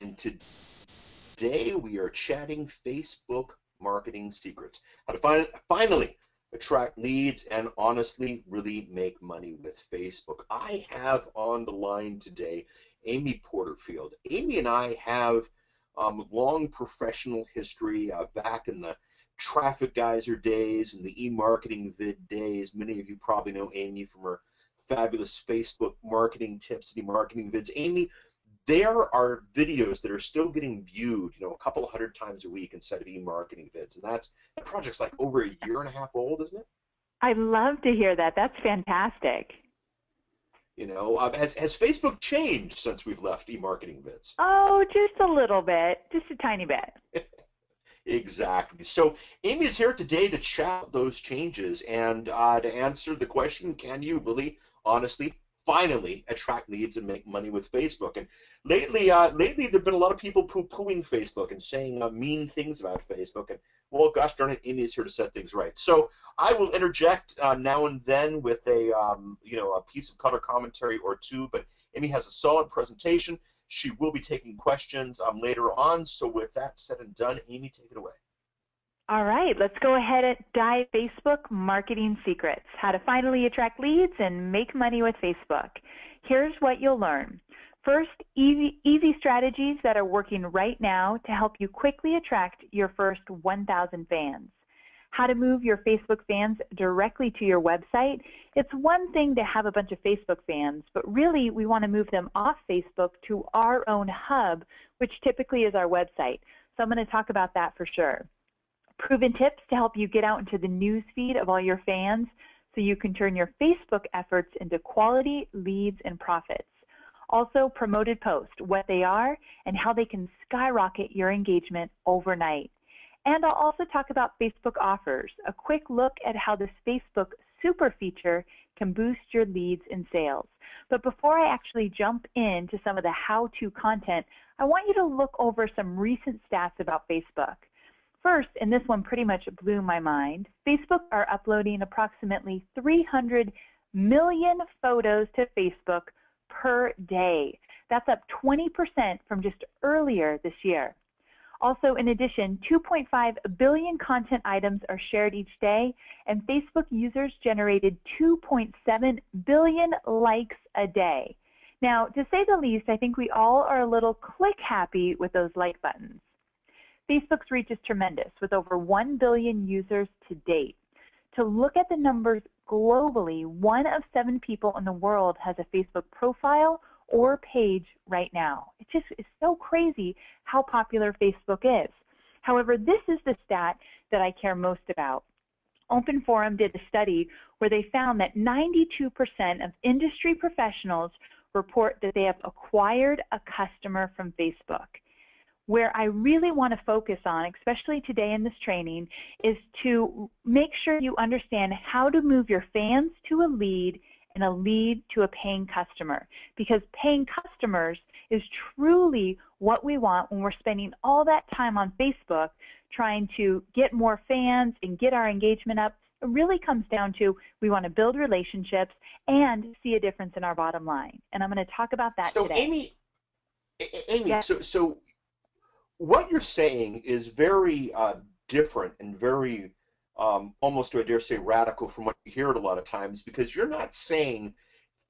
and today we are chatting Facebook marketing secrets. How to finally attract leads and honestly really make money with Facebook. I have on the line today Amy Porterfield. Amy and I have long professional history back in the Traffic Geyser days and the e-marketing vid days. Many of you probably know Amy from her fabulous Facebook marketing tips and e-marketing vids. Amy, there are videos that are still getting viewed, a couple of hundred times a week instead of e-marketing vids, and that project's like over a year and a half old, isn't it? I'd love to hear that. That's fantastic. Has Facebook changed since we've left e-marketing vids? Oh, just a little bit, just a tiny bit. Exactly. So Amy is here today to chat those changes and to answer the question, can you really, honestly, finally attract leads and make money with Facebook? And lately there have been a lot of people poo-pooing Facebook and saying mean things about Facebook. And, well, gosh darn it, Amy is here to set things right. So I will interject now and then with a piece of color commentary or two, but Amy has a solid presentation. She will be taking questions later on. So with that said and done, Amy, take it away. All right, let's go ahead and dive Facebook marketing secrets, how to finally attract leads and make money with Facebook. Here's what you'll learn. First, easy strategies that are working right now to help you quickly attract your first 1,000 fans. How to move your Facebook fans directly to your website. It's one thing to have a bunch of Facebook fans, but really we want to move them off Facebook to our own hub, which typically is our website. So I'm going to talk about that for sure. Proven tips to help you get out into the news feed of all your fans so you can turn your Facebook efforts into quality leads and profits. Also, promoted posts, what they are and how they can skyrocket your engagement overnight. And I'll also talk about Facebook offers, a quick look at how this Facebook super feature can boost your leads and sales. But before I actually jump into some of the how-to content, I want you to look over some recent stats about Facebook. First, and this one pretty much blew my mind, Facebook are uploading approximately 300 million photos to Facebook per day. That's up 20% from just earlier this year. Also, in addition, 2.5 billion content items are shared each day, and Facebook users generated 2.7 billion likes a day. Now, to say the least, I think we all are a little click happy with those like buttons. Facebook's reach is tremendous, with over 1 billion users to date. To look at the numbers globally, 1 of 7 people in the world has a Facebook profile or page right now. It's so crazy how popular Facebook is. However, this is the stat that I care most about. Open Forum did a study where they found that 92% of industry professionals report that they have acquired a customer from Facebook. Where I really want to focus on, especially today in this training, is to make sure you understand how to move your fans to a lead and a lead to a paying customer, because paying customers is truly what we want when we're spending all that time on Facebook trying to get more fans and get our engagement up. It really comes down to we want to build relationships and see a difference in our bottom line. And I'm going to talk about that today. Amy, yeah. so what you're saying is very different and very almost, I dare say, radical from what you hear it a lot of times, because you're not saying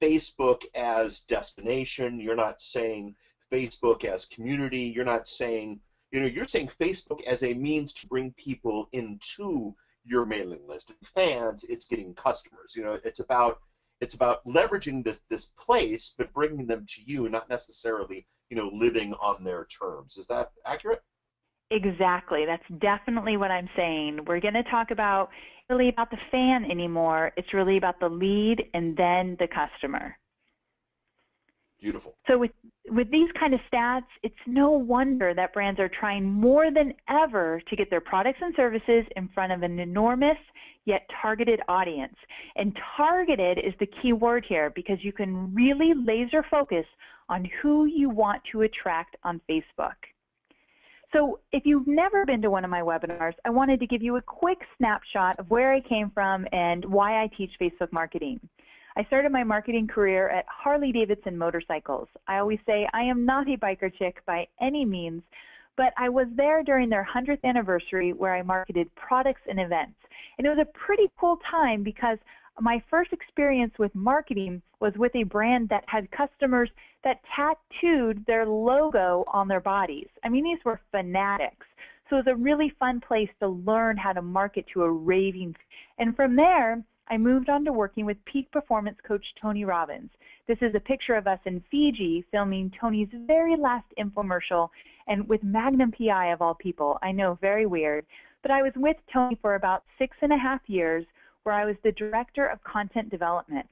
Facebook as destination, you're not saying Facebook as community, you're not saying, you're saying Facebook as a means to bring people into your mailing list. And fans, it's getting customers. It's about leveraging this place, but bringing them to you, not necessarily, living on their terms. Is that accurate? Exactly. That's definitely what I'm saying. We're going to talk about really about the fan anymore. It's really about the lead and then the customer. Beautiful. So with these kind of stats, it's no wonder that brands are trying more than ever to get their products and services in front of an enormous yet targeted audience. And targeted is the key word here, because you can really laser focus on who you want to attract on Facebook. So if you've never been to one of my webinars, I wanted to give you a quick snapshot of where I came from and why I teach Facebook marketing. I started my marketing career at Harley-Davidson Motorcycles. I always say I am not a biker chick by any means, but I was there during their 100th anniversary where I marketed products and events. And it was a pretty cool time because my first experience with marketing was with a brand that had customers that tattooed their logo on their bodies. I mean, these were fanatics. So it was a really fun place to learn how to market to a raving. And from there, I moved on to working with peak performance coach Tony Robbins. This is a picture of us in Fiji filming Tony's very last infomercial, and with Magnum PI of all people. I know, very weird. But I was with Tony for about 6.5 years, where I was the director of content development.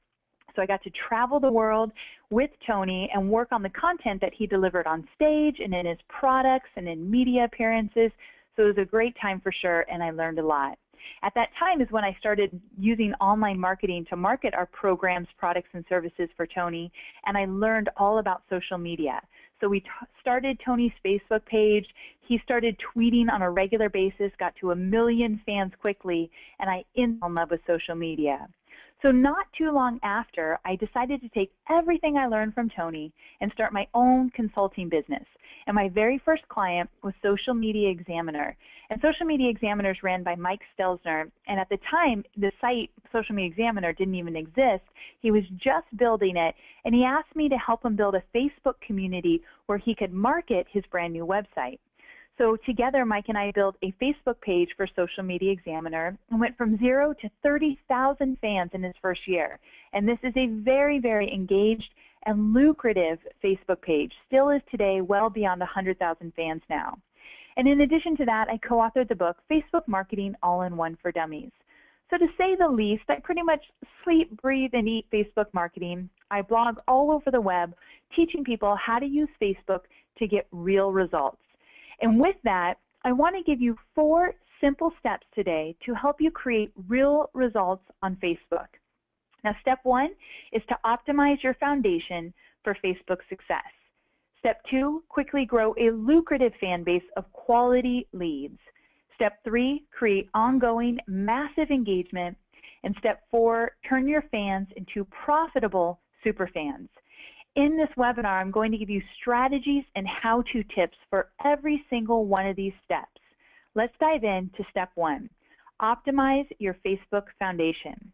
So I got to travel the world with Tony and work on the content that he delivered on stage and in his products and in media appearances. So it was a great time for sure, and I learned a lot. At that time is when I started using online marketing to market our programs, products, and services for Tony, and I learned all about social media. So we started Tony's Facebook page. He started tweeting on a regular basis, got to 1 million fans quickly, and I fell in love with social media. So not too long after, I decided to take everything I learned from Tony and start my own consulting business. And my very first client was Social Media Examiner. And Social Media Examiner is ran by Mike Stelzner. And at the time, the site Social Media Examiner didn't even exist. He was just building it. And he asked me to help him build a Facebook community where he could market his brand new website. So together, Mike and I built a Facebook page for Social Media Examiner and went from 0 to 30,000 fans in his first year. And this is a very, very engaged and lucrative Facebook page. Still is today well beyond 100,000 fans now. And in addition to that, I co-authored the book, Facebook Marketing All-in-One for Dummies. So to say the least, I pretty much sleep, breathe, and eat Facebook marketing. I blog all over the web, teaching people how to use Facebook to get real results. And with that, I want to give you 4 simple steps today to help you create real results on Facebook. Now, step 1 is to optimize your foundation for Facebook success. Step 2, quickly grow a lucrative fan base of quality leads. Step 3, create ongoing massive engagement. And step 4, turn your fans into profitable superfans. In this webinar, I'm going to give you strategies and how-to tips for every single one of these steps. Let's dive into step 1, optimize your Facebook foundation.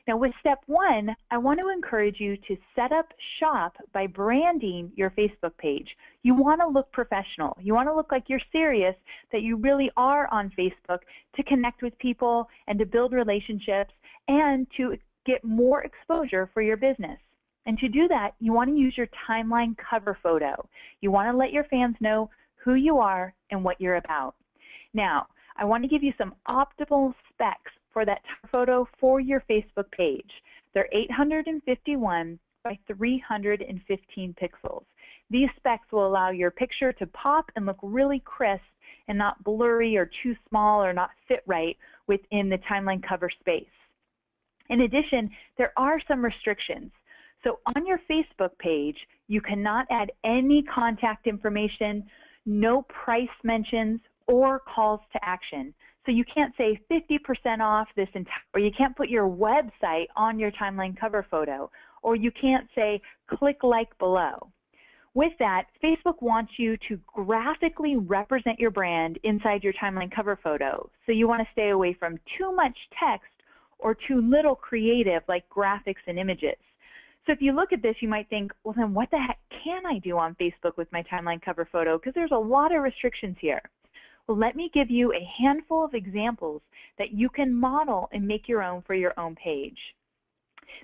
Now with step 1, I want to encourage you to set up shop by branding your Facebook page. You want to look professional. You want to look like you're serious, that you really are on Facebook to connect with people and to build relationships and to get more exposure for your business. And to do that, you want to use your timeline cover photo. You want to let your fans know who you are and what you're about. Now, I want to give you some optimal specs for that photo for your Facebook page. They're 851 by 315 pixels. These specs will allow your picture to pop and look really crisp and not blurry or too small or not fit right within the timeline cover space. In addition, there are some restrictions. So on your Facebook page, you cannot add any contact information, no price mentions, or calls to action. So you can't say 50% off this entire, or you can't put your website on your timeline cover photo, or you can't say click like below. With that, Facebook wants you to graphically represent your brand inside your timeline cover photo. So you want to stay away from too much text or too little creative like graphics and images. So if you look at this, you might think, well, then what the heck can I do on Facebook with my timeline cover photo? Because there's a lot of restrictions here. Well, let me give you a handful of examples that you can model and make your own for your own page.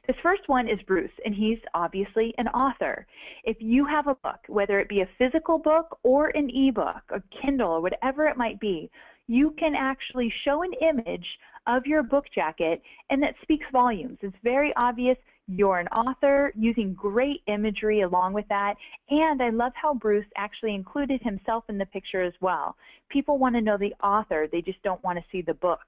This first one is Bruce, and he's obviously an author. If you have a book, whether it be a physical book or an ebook, a Kindle, or whatever it might be, you can actually show an image of your book jacket, and that speaks volumes. It's very obvious you're an author, using great imagery along with that, and I love how Bruce actually included himself in the picture as well. People want to know the author, they just don't want to see the book.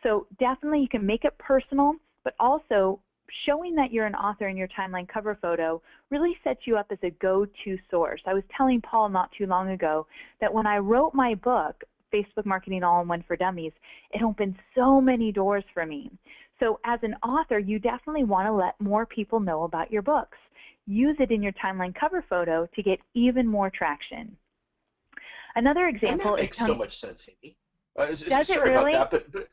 So definitely you can make it personal, but also showing that you're an author in your timeline cover photo really sets you up as a go-to source. I was telling Paul not too long ago that when I wrote my book, Facebook Marketing All-in-One for Dummies, it opened so many doors for me. So as an author, you definitely want to let more people know about your books. Use it in your timeline cover photo to get even more traction. Another And example that is, makes so much sense, Amy. does it Sorry about really? that, but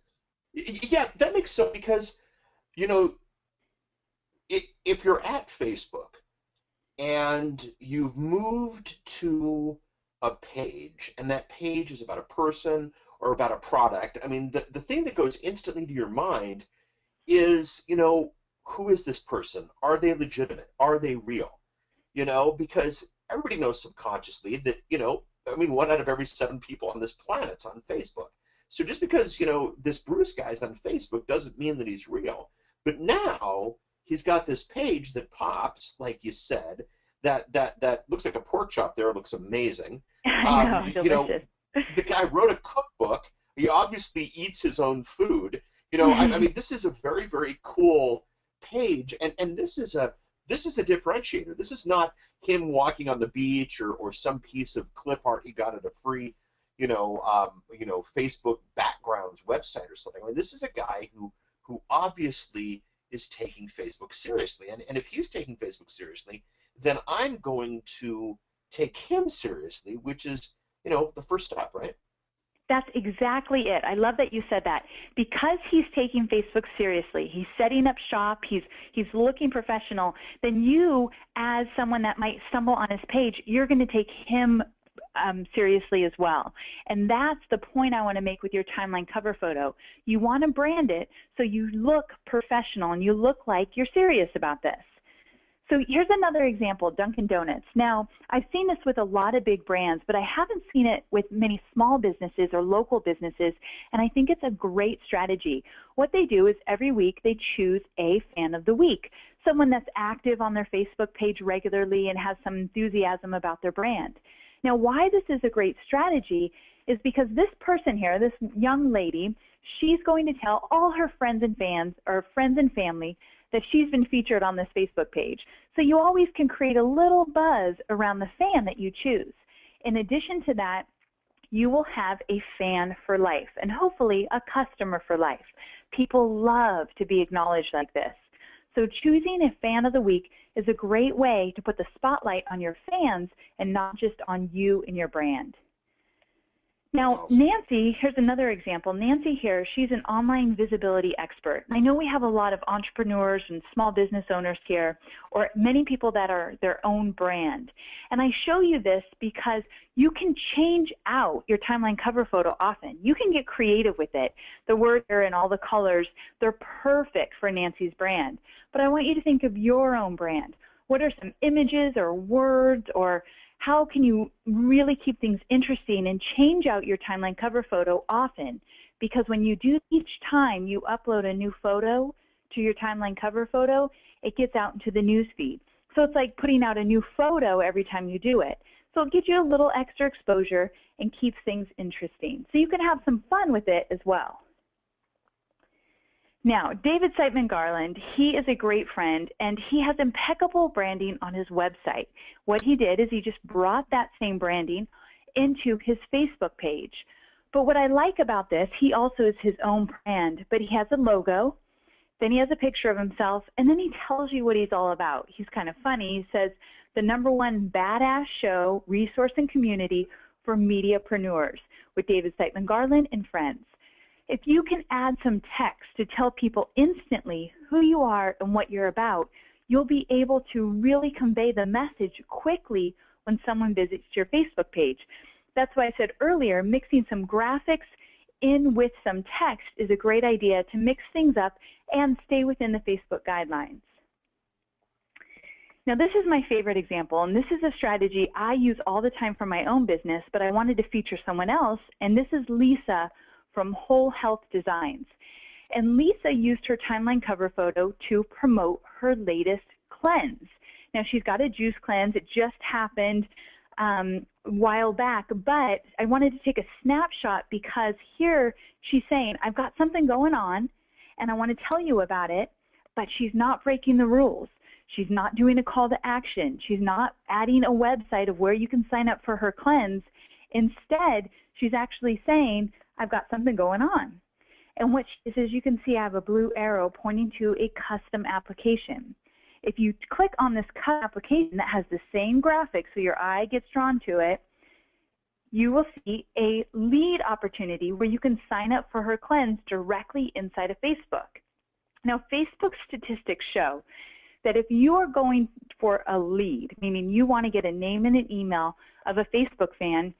yeah, that makes so because you know if you're at Facebook and you've moved to a page, and that page is about a person or about a product, I mean, the thing that goes instantly to your mind is, who is this person? Are they legitimate? Are they real? Because everybody knows subconsciously that, I mean, 1 out of every 7 people on this planet's on Facebook. So just because, this Bruce guy's on Facebook doesn't mean that he's real. But now he's got this page that pops, like you said, that looks like a pork chop there. It looks amazing. I know, delicious. The guy wrote a cookbook. He obviously eats his own food. I mean, this is a very, very cool page, and this is a differentiator. This is not him walking on the beach or some piece of clip art he got at a free, Facebook backgrounds website or something. I mean, this is a guy who obviously is taking Facebook seriously, and if he's taking Facebook seriously, then I'm going to take him seriously, which is, the first step, right? That's exactly it. I love that you said that. Because he's taking Facebook seriously, he's setting up shop, he's looking professional, then you, as someone that might stumble on his page, you're going to take him seriously as well. And that's the point I want to make with your timeline cover photo. You want to brand it so you look professional and you look like you're serious about this. So here's another example, Dunkin' Donuts. Now, I've seen this with a lot of big brands, but I haven't seen it with many small businesses or local businesses, and I think it's a great strategy. What they do is every week they choose a fan of the week, someone that's active on their Facebook page regularly and has some enthusiasm about their brand. Now, why this is a great strategy is because this person here, this young lady, she's going to tell all her friends and fans or friends and family that she's been featured on this Facebook page. So you always can create a little buzz around the fan that you choose. In addition to that, you will have a fan for life and hopefully a customer for life. People love to be acknowledged like this. So choosing a fan of the week is a great way to put the spotlight on your fans and not just on you and your brand. Now, Awesome. Nancy, here's another example. Nancy here, she's an online visibility expert. I know we have a lot of entrepreneurs and small business owners here, or many people that are their own brand. And I show you this because you can change out your timeline cover photo often. You can get creative with it. The words here and all the colors, they're perfect for Nancy's brand. But I want you to think of your own brand. What are some images or words, or how can you really keep things interesting and change out your timeline cover photo often? Because when you do each time you upload a new photo to your timeline cover photo, it gets out into the news feed. So it's like putting out a new photo every time you do it. So it gives you a little extra exposure and keeps things interesting. So you can have some fun with it as well. Now, David Siteman Garland, he is a great friend, and he has impeccable branding on his website. What he did is he just brought that same branding into his Facebook page. But what I like about this, he also is his own brand, but he has a logo, then he has a picture of himself, and then he tells you what he's all about. He's kind of funny. He says, the #1 badass show, resource, and community for mediapreneurs with David Siteman Garland and friends. If you can add some text to tell people instantly who you are and what you're about, you'll be able to really convey the message quickly when someone visits your Facebook page. That's why I said earlier, mixing some graphics in with some text is a great idea to mix things up and stay within the Facebook guidelines. Now, this is my favorite example, and this is a strategy I use all the time for my own business, but I wanted to feature someone else, and this is Lisa from Whole Health Designs. And Lisa used her timeline cover photo to promote her latest cleanse. Now, she's got a juice cleanse. It just happened a while back, but I wanted to take a snapshot because here she's saying, I've got something going on, and I want to tell you about it, but she's not breaking the rules. She's not doing a call to action. She's not adding a website of where you can sign up for her cleanse. Instead, she's actually saying, I've got something going on. And what she says, you can see I have a blue arrow pointing to a custom application. If you click on this custom application that has the same graphic so your eye gets drawn to it, you will see a lead opportunity where you can sign up for her cleanse directly inside of Facebook. Now, Facebook statistics show that if you are going for a lead, meaning you want to get a name and an email of a Facebook fan,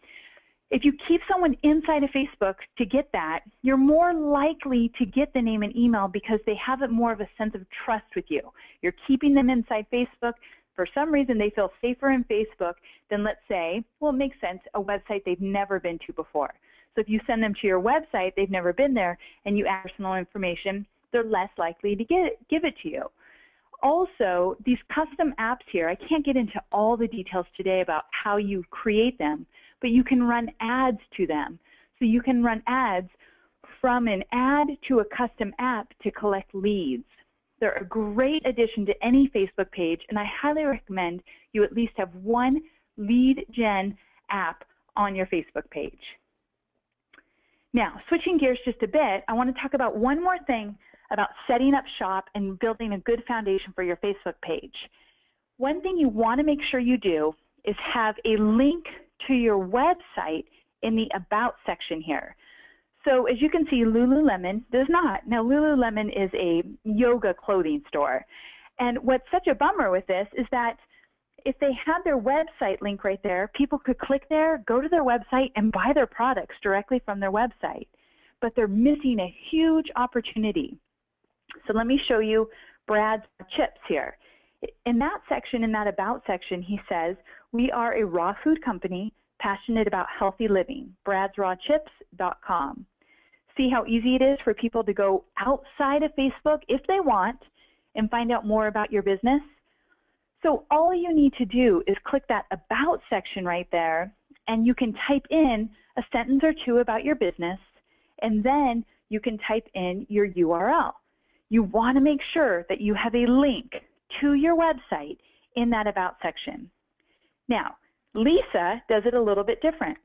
if you keep someone inside of Facebook to get that, you're more likely to get the name and email because they have more of a sense of trust with you. You're keeping them inside Facebook. For some reason, they feel safer in Facebook than, let's say, well, it makes sense, a website they've never been to before. So if you send them to your website, they've never been there, and you add personal information, they're less likely to give it to you. Also, these custom apps here, I can't get into all the details today about how you create them, but you can run ads to them. So you can run ads from an ad to a custom app to collect leads. They're a great addition to any Facebook page, and I highly recommend you at least have one lead gen app on your Facebook page. Now, switching gears just a bit, I want to talk about one more thing about setting up shop and building a good foundation for your Facebook page. One thing you want to make sure you do is have a link to your website in the About section here. So as you can see, Lululemon does not. Now, Lululemon is a yoga clothing store. And what's such a bummer with this is that if they had their website link right there, people could click there, go to their website, and buy their products directly from their website. But they're missing a huge opportunity. So let me show you Brad's Chips here. In that section, in that About section, he says, we are a raw food company passionate about healthy living, bradsrawchips.com. See how easy it is for people to go outside of Facebook if they want and find out more about your business? So all you need to do is click that About section right there, and you can type in a sentence or two about your business, and then you can type in your URL. You want to make sure that you have a link to your website in that About section. Now, Lisa does it a little bit different.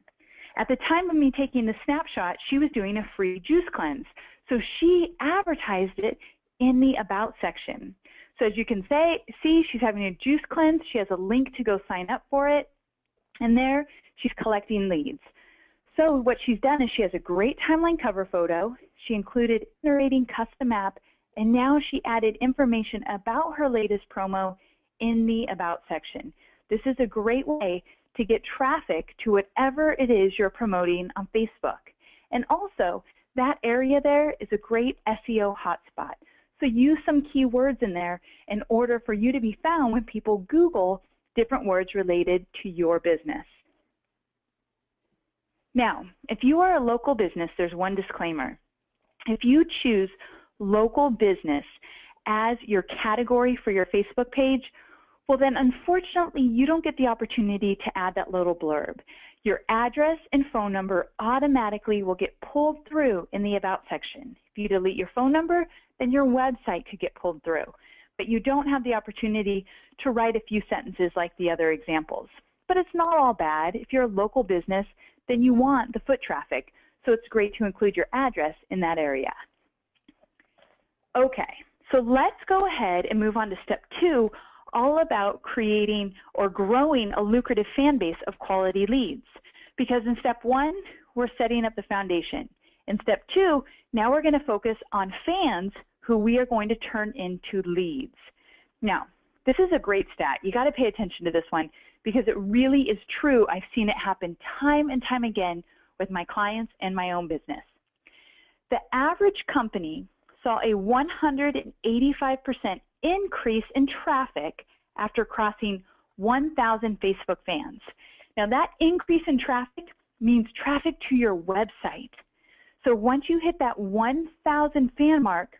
At the time of me taking the snapshot, she was doing a free juice cleanse. So she advertised it in the About section. So as you can see, she's having a juice cleanse. She has a link to go sign up for it. And there, she's collecting leads. So what she's done is she has a great timeline cover photo. She included narrating custom app, and now she added information about her latest promo in the About section. This is a great way to get traffic to whatever it is you're promoting on Facebook. And also, that area there is a great SEO hotspot. So use some keywords in there in order for you to be found when people Google different words related to your business. Now, if you are a local business, there's one disclaimer. If you choose local business as your category for your Facebook page, well then unfortunately you don't get the opportunity to add that little blurb. Your address and phone number automatically will get pulled through in the About section. If you delete your phone number, then your website could get pulled through. But you don't have the opportunity to write a few sentences like the other examples. But it's not all bad. If you're a local business, then you want the foot traffic. So it's great to include your address in that area. Okay, so let's go ahead and move on to step 2, all about creating or growing a lucrative fan base of quality leads. Because in step 1, we're setting up the foundation. In step 2, now we're going to focus on fans who we are going to turn into leads. Now, this is a great stat. You got to pay attention to this one because it really is true. I've seen it happen time and time again with my clients and my own business. The average company saw a 185% increase in traffic after crossing 1,000 Facebook fans. Now that increase in traffic means traffic to your website. So once you hit that 1,000 fan mark,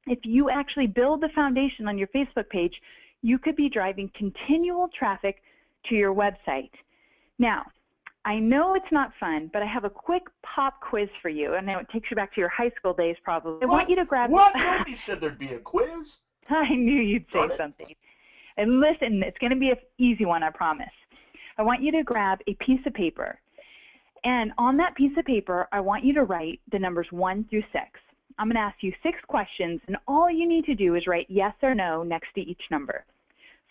if you actually build the foundation on your Facebook page, you could be driving continual traffic to your website. Now, I know it's not fun, but I have a quick pop quiz for you. I know it takes you back to your high school days probably. I want you to grab... What? Nobody said there'd be a quiz. I knew you'd say something. And listen, it's going to be an easy one, I promise. I want you to grab a piece of paper. And on that piece of paper, I want you to write the numbers 1 through 6. I'm going to ask you 6 questions, and all you need to do is write yes or no next to each number.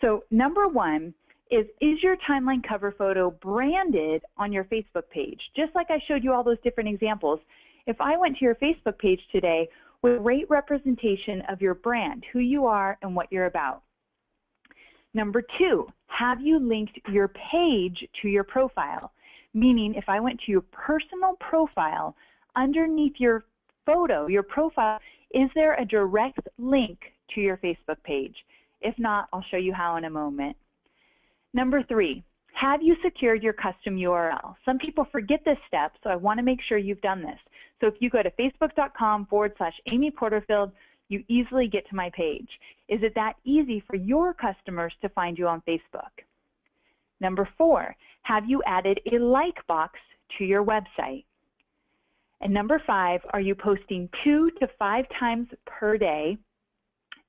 So number 1 is your timeline cover photo branded on your Facebook page? Just like I showed you all those different examples, if I went to your Facebook page today with great representation of your brand, who you are and what you're about. Number 2, have you linked your page to your profile? Meaning if I went to your personal profile, underneath your photo, your profile, is there a direct link to your Facebook page? If not, I'll show you how in a moment. Number 3, have you secured your custom URL? Some people forget this step, so I want to make sure you've done this. So if you go to facebook.com/Amy Porterfield, you easily get to my page. Is it that easy for your customers to find you on Facebook? Number 4, have you added a like box to your website? And number 5, are you posting 2 to 5 times per day?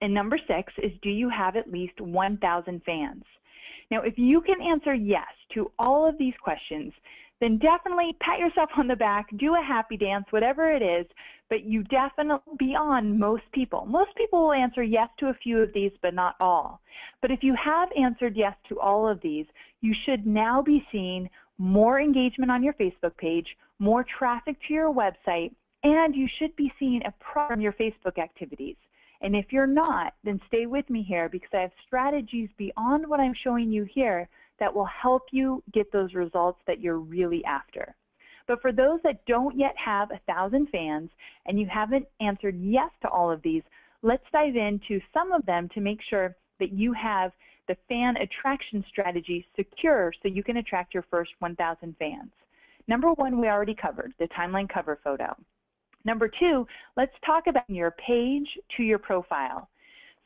And number 6 is, do you have at least 1,000 fans? Now, if you can answer yes to all of these questions, then definitely pat yourself on the back, do a happy dance, whatever it is, but you definitely beyond most people. Most people will answer yes to a few of these, but not all. But if you have answered yes to all of these, you should now be seeing more engagement on your Facebook page, more traffic to your website, and you should be seeing a profit from your Facebook activities. And if you're not, then stay with me here because I have strategies beyond what I'm showing you here that will help you get those results that you're really after. But for those that don't yet have 1,000 fans and you haven't answered yes to all of these, let's dive into some of them to make sure that you have the fan attraction strategy secure so you can attract your first 1,000 fans. Number 1, we already covered, the timeline cover photo. Number 2, let's talk about your page to your profile.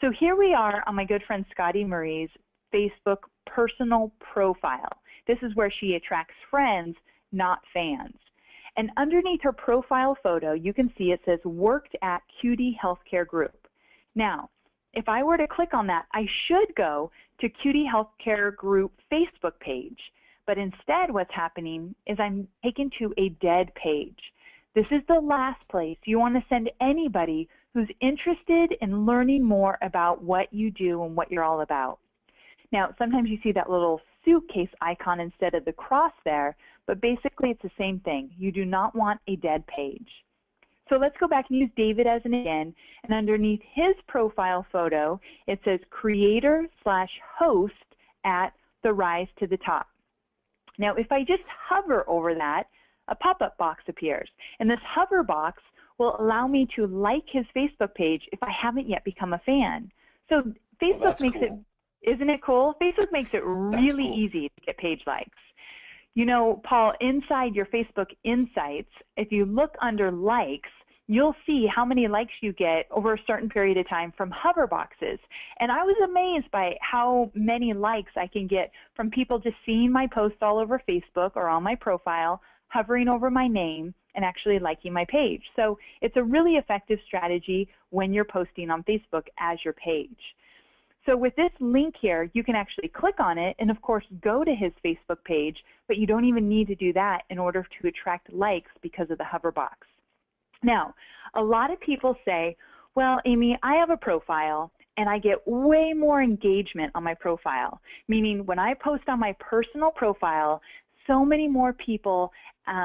So here we are on my good friend Scotty Marie's Facebook personal profile. This is where she attracts friends, not fans. And underneath her profile photo, you can see it says worked at QD Healthcare Group. Now, if I were to click on that, I should go to QD Healthcare Group Facebook page. But instead what's happening is I'm taken to a dead page. This is the last place you want to send anybody who's interested in learning more about what you do and what you're all about. Now, sometimes you see that little suitcase icon instead of the cross there, but basically it's the same thing. You do not want a dead page. So let's go back and use David as an again, and underneath his profile photo, it says creator/host at the Rise to the Top. Now, if I just hover over that, a pop-up box appears, and this hover box will allow me to like his Facebook page if I haven't yet become a fan. So Facebook makes it, isn't it cool? Facebook makes it really easy to get page likes. You know, Paul, inside your Facebook Insights, if you look under likes, you'll see how many likes you get over a certain period of time from hover boxes. And I was amazed by how many likes I can get from people just seeing my posts all over Facebook or on my profile, hovering over my name, and actually liking my page. So it's a really effective strategy when you're posting on Facebook as your page. So with this link here, you can actually click on it and, of course, go to his Facebook page, but you don't even need to do that in order to attract likes because of the hover box. Now, a lot of people say, well, Amy, I have a profile and I get way more engagement on my profile, meaning when I post on my personal profile, so many more people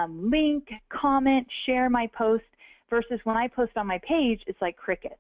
link, comment, share my post versus when I post on my page, it's like crickets.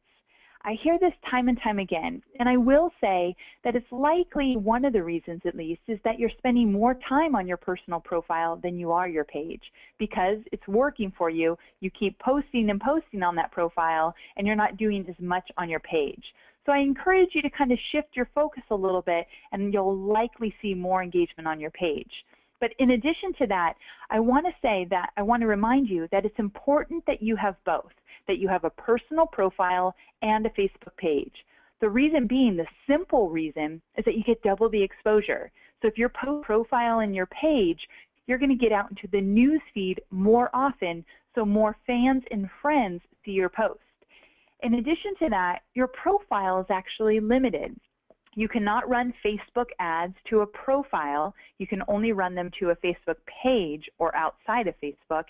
I hear this time and time again, and I will say that it's likely one of the reasons, at least, is that you're spending more time on your personal profile than you are your page because it's working for you. You keep posting and posting on that profile, and you're not doing as much on your page. So I encourage you to kind of shift your focus a little bit, and you'll likely see more engagement on your page. But in addition to that, I want to remind you that it's important that you have both, that you have a personal profile and a Facebook page. The reason being, the simple reason, is that you get double the exposure. So if your profile and your page, you're going to get out into the news feed more often, so more fans and friends see your post. In addition to that, your profile is actually limited. You cannot run Facebook ads to a profile. You can only run them to a Facebook page or outside of Facebook.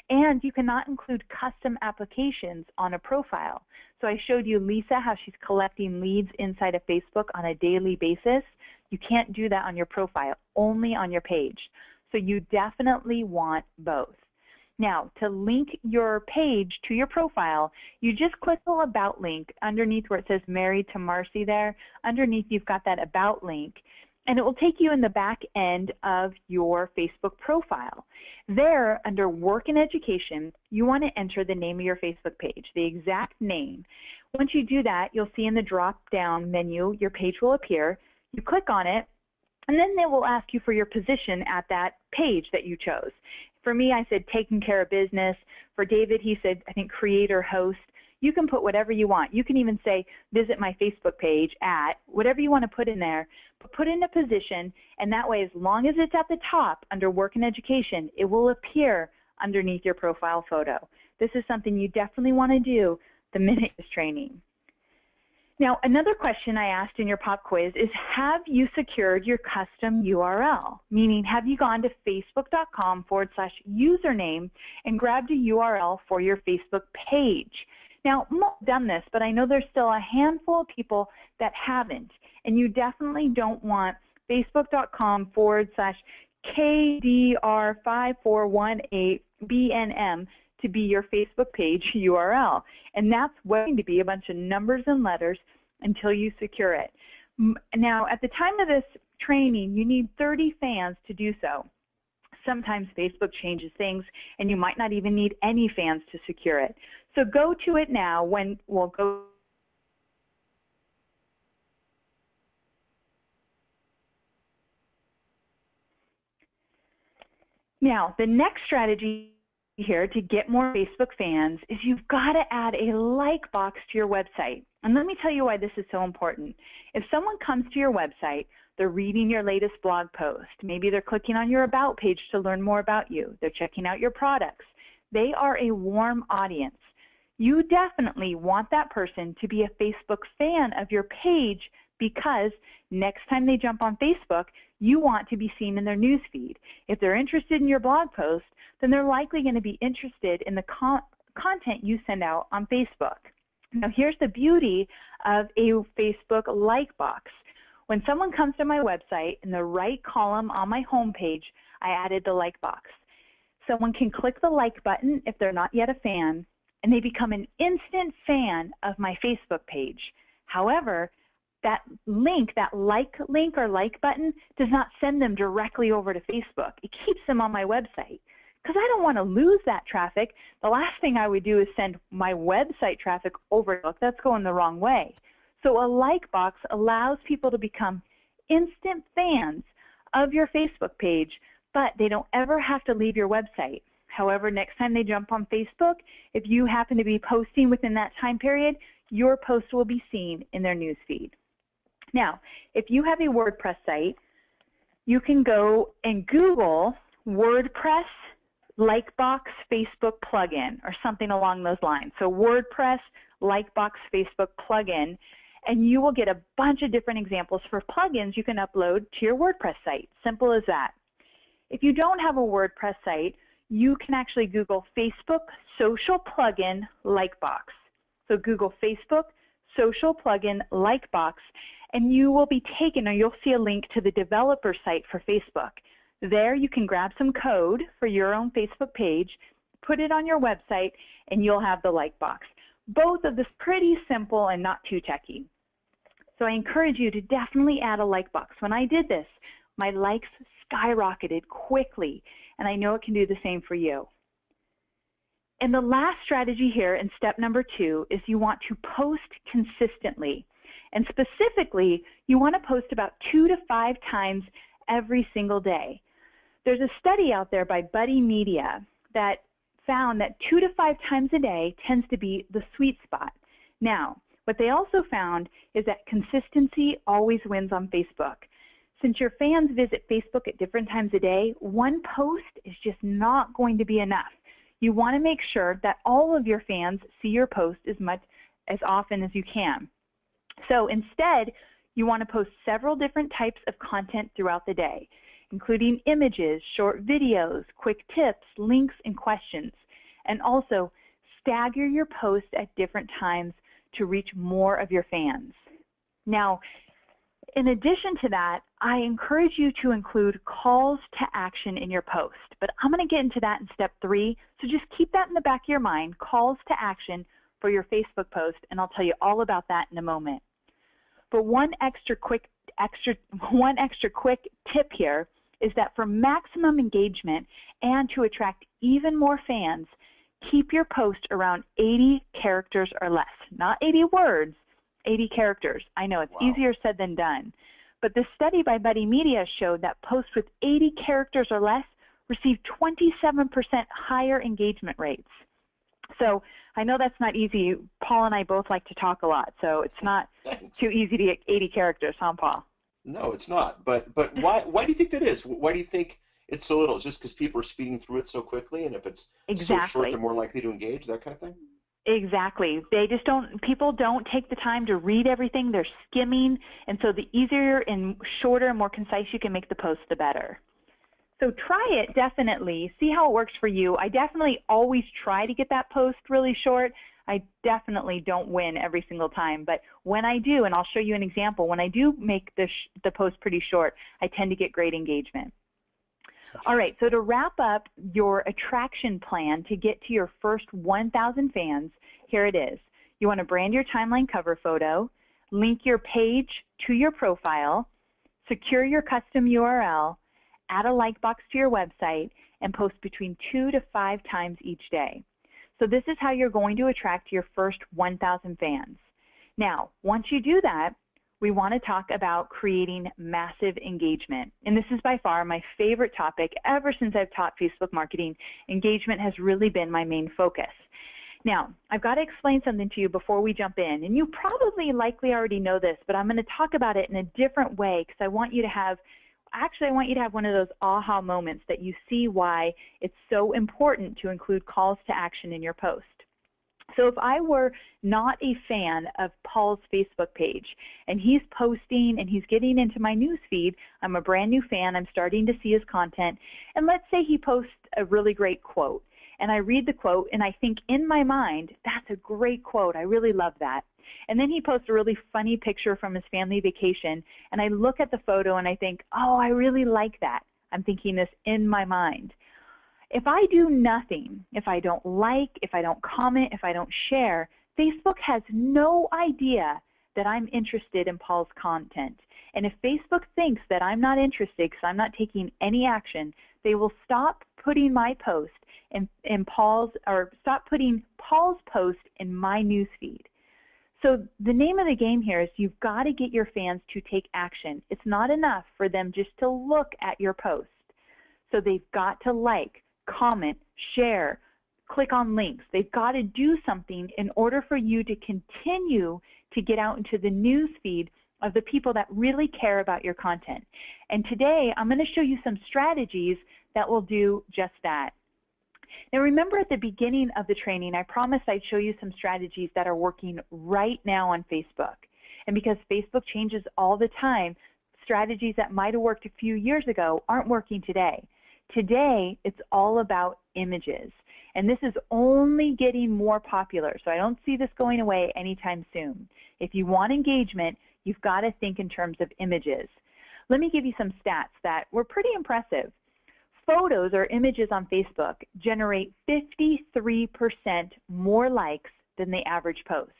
And you cannot include custom applications on a profile. So I showed you Lisa how she's collecting leads inside of Facebook on a daily basis. You can't do that on your profile, only on your page. So you definitely want both. Now, to link your page to your profile, you just click the About link underneath where it says Married to Marcy there. Underneath, you've got that About link, and it will take you in the back end of your Facebook profile. There, under Work and Education, you want to enter the name of your Facebook page, the exact name. Once you do that, you'll see in the drop-down menu, your page will appear. You click on it, and then they will ask you for your position at that page that you chose. For me, I said taking care of business. For David, he said, I think creator, host. You can put whatever you want. You can even say visit my Facebook page at, whatever you want to put in there, but put in a position, and that way, as long as it's at the top under Work and Education, it will appear underneath your profile photo. This is something you definitely want to do the minute it's training. Now, another question I asked in your pop quiz is, have you secured your custom URL? Meaning, have you gone to facebook.com/username and grabbed a URL for your Facebook page? Now, most have done this, but I know there's still a handful of people that haven't. And you definitely don't want facebook.com/KDR5418BNM to be your Facebook page URL. And that's going to be a bunch of numbers and letters until you secure it. Now, at the time of this training, you need 30 fans to do so. Sometimes Facebook changes things, and you might not even need any fans to secure it. So go to it now when we'll go. Now, the next strategy here to get more Facebook fans is you've got to add a like box to your website. And let me tell you why this is so important. If someone comes to your website, they're reading your latest blog post. Maybe they're clicking on your About page to learn more about you. They're checking out your products. They are a warm audience. You definitely want that person to be a Facebook fan of your page, because next time they jump on Facebook, you want to be seen in their newsfeed. If they're interested in your blog post, then they're likely going to be interested in the content you send out on Facebook. Now, here's the beauty of a Facebook like box. When someone comes to my website, in the right column on my home page, I added the like box. Someone can click the like button if they're not yet a fan, and they become an instant fan of my Facebook page. However, that link, that like link or like button, does not send them directly over to Facebook. It keeps them on my website, because I don't want to lose that traffic. The last thing I would do is send my website traffic over. That's going the wrong way. So a like box allows people to become instant fans of your Facebook page, but they don't ever have to leave your website. However, next time they jump on Facebook, if you happen to be posting within that time period, your post will be seen in their newsfeed. Now, if you have a WordPress site, you can go and Google WordPress Likebox Facebook plugin or something along those lines. So WordPress Likebox Facebook plugin, and you will get a bunch of different examples for plugins you can upload to your WordPress site. Simple as that. If you don't have a WordPress site, you can actually Google Facebook Social Plugin Likebox. So Google Facebook Social Plugin Likebox, and you will be taken, or you'll see a link to the developer site for Facebook. There you can grab some code for your own Facebook page, put it on your website, and you'll have the like box. Both of this pretty simple and not too techy. So I encourage you to definitely add a like box. When I did this, my likes skyrocketed quickly, and I know it can do the same for you. And the last strategy here in step number 2 is you want to post consistently. And specifically, you want to post about 2 to 5 times every single day. There's a study out there by Buddy Media that found that 2 to 5 times a day tends to be the sweet spot. Now, what they also found is that consistency always wins on Facebook. Since your fans visit Facebook at different times a day, one post is just not going to be enough. You want to make sure that all of your fans see your post as often as you can. So instead, You want to post several different types of content throughout the day, including images, short videos, quick tips, links, and questions. And also, stagger your posts at different times to reach more of your fans. Now, in addition to that, I encourage you to include calls to action in your post, but I'm going to get into that in step 3, so just keep that in the back of your mind, calls to action for your Facebook post, and I'll tell you all about that in a moment. But one extra quick tip here is that for maximum engagement and to attract even more fans, keep your post around 80 characters or less. Not 80 words, 80 characters. I know it's easier said than done. But this study by Buddy Media showed that posts with 80 characters or less received 27% higher engagement rates. So I know that's not easy. Paul and I both like to talk a lot, so it's not too easy to get 80 characters, huh, Paul? No, it's not. But why do you think that is? Why do you think it's so little? Is it just because people are speeding through it so quickly, and if it's so short, they're more likely to engage, that kind of thing? Exactly. They just don't, people don't take the time to read everything. They're skimming, and so the easier and shorter and more concise you can make the post, the better. So try it, definitely. See how it works for you. I definitely always try to get that post really short. I definitely don't win every single time, but when I do, and I'll show you an example, when I do make the post pretty short, I tend to get great engagement. All right, so to wrap up your attraction plan to get to your first 1,000 fans, here it is. You want to brand your timeline cover photo, link your page to your profile, secure your custom URL, add a like box to your website, and post between 2 to 5 times each day. So this is how you're going to attract your first 1,000 fans. Now, once you do that, we want to talk about creating massive engagement. And this is by far my favorite topic ever since I've taught Facebook marketing. Engagement has really been my main focus. Now, I've got to explain something to you before we jump in. And you probably likely already know this, but I'm going to talk about it in a different way because I want you to have one of those aha moments that you see why it's so important to include calls to action in your post. So if I were not a fan of Paul's Facebook page and he's posting and he's getting into my news feed, I'm a brand new fan, I'm starting to see his content, and let's say he posts a really great quote, and I read the quote and I think in my mind, that's a great quote, I really love that. And then he posts a really funny picture from his family vacation, and I look at the photo and I think, oh, I really like that. I'm thinking this in my mind. If I do nothing, if I don't like, if I don't comment, if I don't share, Facebook has no idea that I'm interested in Paul's content. And if Facebook thinks that I'm not interested because I'm not taking any action, they will stop putting my post stop putting Paul's post in my newsfeed. So the name of the game here is you've got to get your fans to take action. It's not enough for them just to look at your post. So they've got to like, comment, share, click on links. They've got to do something in order for you to continue to get out into the news feed of the people that really care about your content. And today I'm going to show you some strategies that will do just that. Now remember at the beginning of the training, I promised I'd show you some strategies that are working right now on Facebook. And because Facebook changes all the time, strategies that might have worked a few years ago aren't working today. Today, it's all about images. And this is only getting more popular, so I don't see this going away anytime soon. If you want engagement, you've got to think in terms of images. Let me give you some stats that were pretty impressive. Photos or images on Facebook generate 53% more likes than the average post.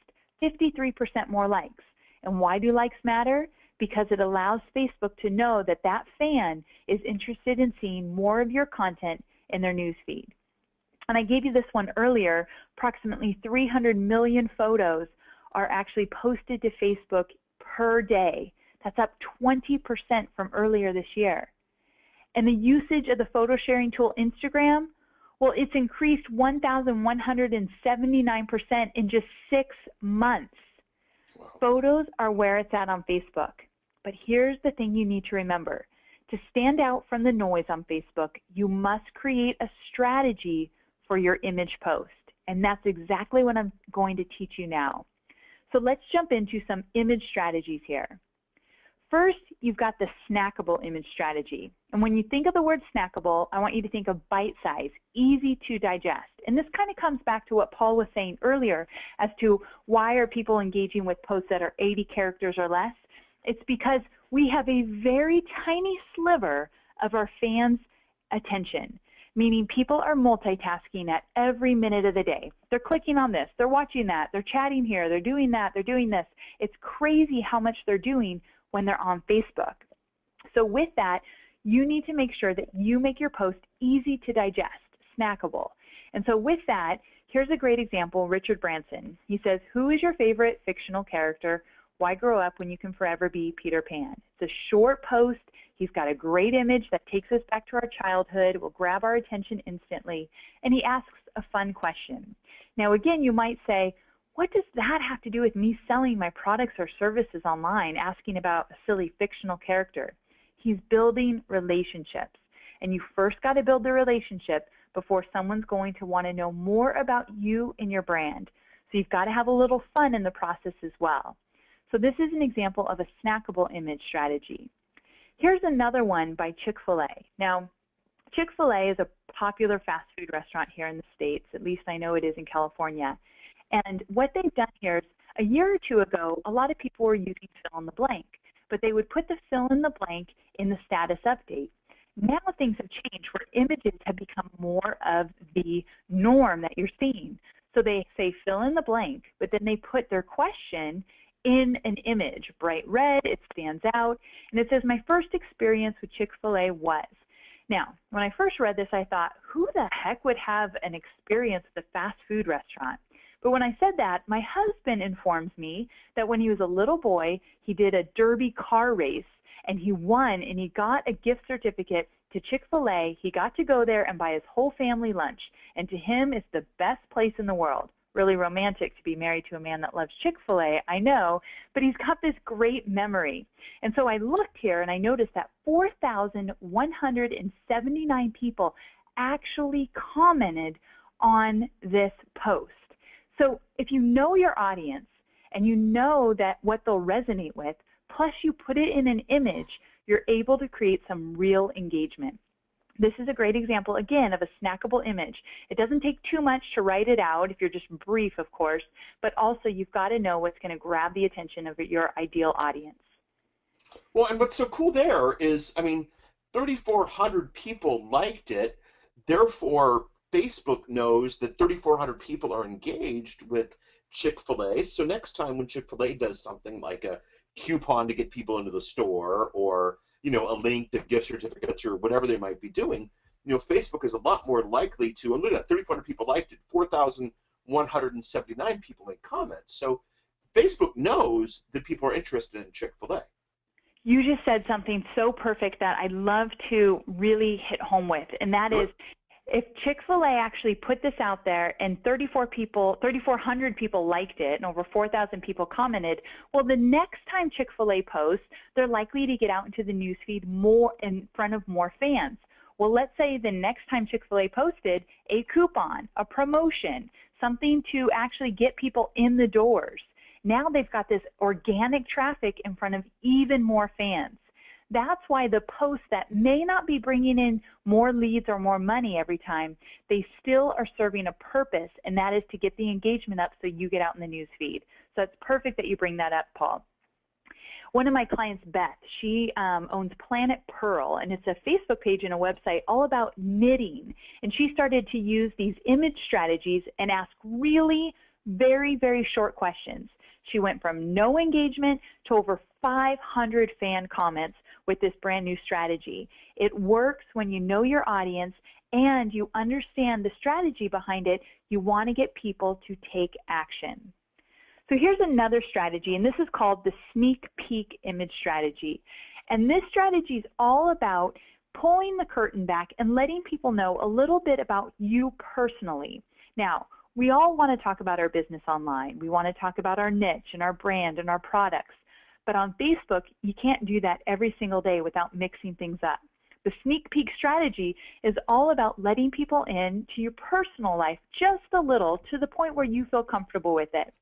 53% more likes. And why do likes matter? Because it allows Facebook to know that that fan is interested in seeing more of your content in their news feed. And I gave you this one earlier. Approximately 300 million photos are actually posted to Facebook per day. That's up 20% from earlier this year. And the usage of the photo sharing tool Instagram, well, it's increased 1,179% in just 6 months. Wow. Photos are where it's at on Facebook. But here's the thing you need to remember. To stand out from the noise on Facebook, you must create a strategy for your image post. And that's exactly what I'm going to teach you now. So let's jump into some image strategies here. First, you've got the snackable image strategy. And when you think of the word snackable, I want you to think of bite-size, easy to digest. And this kind of comes back to what Paul was saying earlier as to why are people engaging with posts that are 80 characters or less. It's because we have a very tiny sliver of our fans' attention, meaning people are multitasking at every minute of the day. They're clicking on this, they're watching that, they're chatting here, they're doing that, they're doing this. It's crazy how much they're doing when they're on Facebook. So with that, you need to make sure that you make your post easy to digest, snackable. And so with that, here's a great example, Richard Branson. He says, who is your favorite fictional character? Why grow up when you can forever be Peter Pan? It's a short post. He's got a great image that takes us back to our childhood, will grab our attention instantly, and he asks a fun question. Now again, you might say, what does that have to do with me selling my products or services online, asking about a silly fictional character? He's building relationships, and you first got to build the relationship before someone's going to want to know more about you and your brand. So you've got to have a little fun in the process as well. So this is an example of a snackable image strategy. Here's another one by Chick-fil-A. Now, Chick-fil-A is a popular fast food restaurant here in the States, at least I know it is in California. And what they've done here is, a year or two ago, a lot of people were using fill in the blank, but they would put the fill in the blank in the status update. Now things have changed where images have become more of the norm that you're seeing. So they say fill in the blank, but then they put their question in an image, bright red, it stands out, and it says, my first experience with Chick-fil-A was. Now, when I first read this, I thought, who the heck would have an experience with a fast food restaurant? But when I said that, my husband informs me that when he was a little boy, he did a derby car race, and he won, and he got a gift certificate to Chick-fil-A. He got to go there and buy his whole family lunch, and to him, it's the best place in the world. Really romantic to be married to a man that loves Chick-fil-A, I know, but he's got this great memory. And so I looked here and I noticed that 4,179 people actually commented on this post. So if you know your audience and you know that what they'll resonate with, plus you put it in an image, you're able to create some real engagement. This is a great example, again, of a snackable image. It doesn't take too much to write it out if you're just brief, of course, but also you've got to know what's going to grab the attention of your ideal audience. Well, and what's so cool there is, I mean, 3,400 people liked it, therefore Facebook knows that 3,400 people are engaged with Chick-fil-A, so next time when Chick-fil-A does something like a coupon to get people into the store or a link to gift certificates or whatever they might be doing, Facebook is a lot more likely to, and look at that, 3,400 people liked it, 4,179 people made comments. So Facebook knows that people are interested in Chick-fil-A. You just said something so perfect that I'd love to really hit home with, and that is, if Chick-fil-A actually put this out there and 3,400 people liked it and over 4,000 people commented, well, the next time Chick-fil-A posts, they're likely to get out into the newsfeed more in front of more fans. Well, let's say the next time Chick-fil-A posted a coupon, a promotion, something to actually get people in the doors. Now they've got this organic traffic in front of even more fans. That's why the posts that may not be bringing in more leads or more money every time, they still are serving a purpose, and that is to get the engagement up so you get out in the news feed. So it's perfect that you bring that up, Paul. One of my clients, Beth, she owns Planet Pearl, and it's a Facebook page and a website all about knitting. And she started to use these image strategies and ask really very, very short questions. She went from no engagement to over 500 fan comments with this brand new strategy. It works when you know your audience and you understand the strategy behind it. You want to get people to take action. So here's another strategy, and this is called the sneak peek image strategy. And this strategy is all about pulling the curtain back and letting people know a little bit about you personally. Now, we all want to talk about our business online. We want to talk about our niche and our brand and our products. But on Facebook, you can't do that every single day without mixing things up. The sneak peek strategy is all about letting people in to your personal life just a little, to the point where you feel comfortable with it.